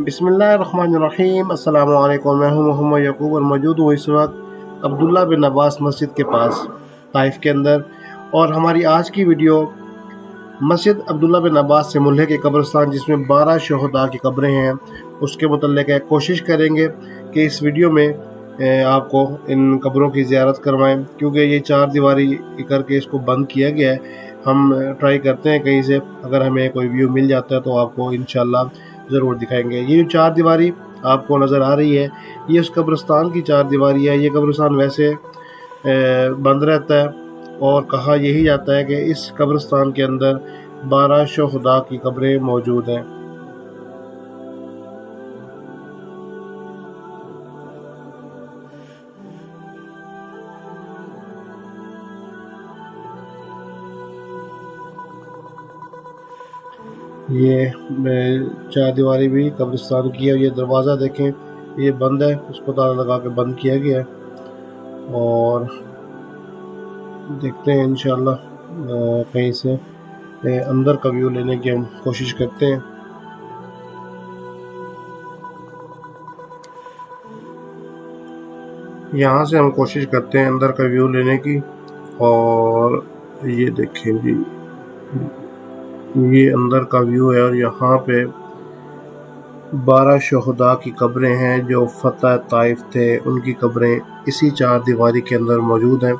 बिस्मिल्लाहिर्रहमानिर्रहीम। अस्सलाम वालेकुम। मैं हूं मोहम्मद यकूब और मौजूद हूँ इस वक्त अब्दुल्ला बिन अब्बास मस्जिद के पास ताइफ के अंदर। और हमारी आज की वीडियो मस्जिद अब्दुल्ला बिन अब्बास से मुल्हिक के कब्रिस्तान जिसमें 12 शहदा की कब्रें हैं उसके मुतल्लिक़ है। कोशिश करेंगे कि इस वीडियो में आपको इन कब्रों की ज़ियारत करवाएं, क्योंकि ये 4 दीवारी करके इसको बंद किया गया है। हम ट्राई करते हैं कहीं से अगर हमें कोई व्यू मिल जाता है तो आपको इंशाल्लाह ज़रूर दिखाएंगे। ये जो 4 दीवारी आपको नज़र आ रही है ये उस कब्रिस्तान की 4 दीवारी है। ये कब्रिस्तान वैसे बंद रहता है और कहा यही जाता है कि इस कब्रिस्तान के अंदर 12 शहदा की कब्रें मौजूद हैं। ये 4 दीवारी भी कब्रिस्तान की है। ये दरवाज़ा देखें, ये बंद है, उसको ताला लगा के बंद किया गया है। और देखते हैं इंशाल्लाह कहीं से अंदर का व्यू लेने की हम कोशिश करते हैं। यहाँ से हम कोशिश करते हैं अंदर का व्यू लेने की। और ये देखें जी, ये अंदर का व्यू है और यहाँ पे 12 शहदा की कब्रें हैं जो फतह ताइफ थे, उनकी कब्रें इसी 4 दीवारी के अंदर मौजूद हैं।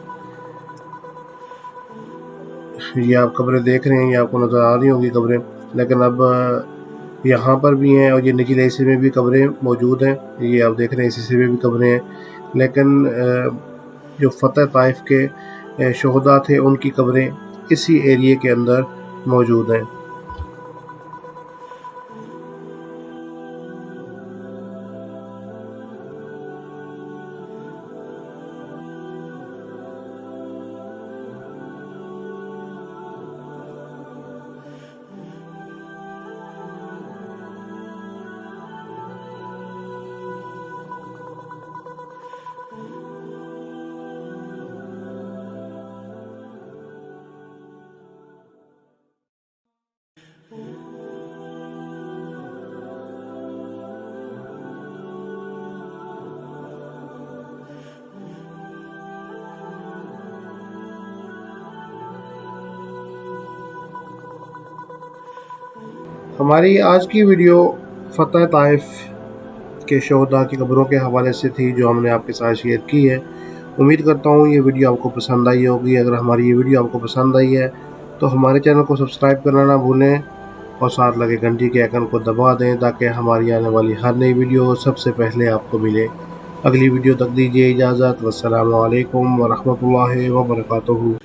ये आप कब्रें देख रहे हैं, ये आपको नज़र आ रही होंगी कब्रें, लेकिन अब यहाँ पर भी हैं और ये निचले हिस्से में भी कब्रें मौजूद हैं। ये आप देख रहे हैं इस हिस्से में भी कब्रें हैं, लेकिन जो फतह ताइफ के शहदा थे उनकी कब्रें इसी एरिए के अंदर मौजूद हैं। हमारी आज की वीडियो फतह ताइफ के शहदा की कब्रों के हवाले से थी जो हमने आपके साथ शेयर की है। उम्मीद करता हूँ ये वीडियो आपको पसंद आई होगी। अगर हमारी ये वीडियो आपको पसंद आई है तो हमारे चैनल को सब्सक्राइब करना ना भूलें और साथ लगे घंटी के आइकन को दबा दें ताकि हमारी आने वाली हर नई वीडियो सबसे पहले आपको मिले। अगली वीडियो तक दीजिए इजाज़त। वस्सलामु अलैकुम वरहमतुल्लाहि वबरकातुहू।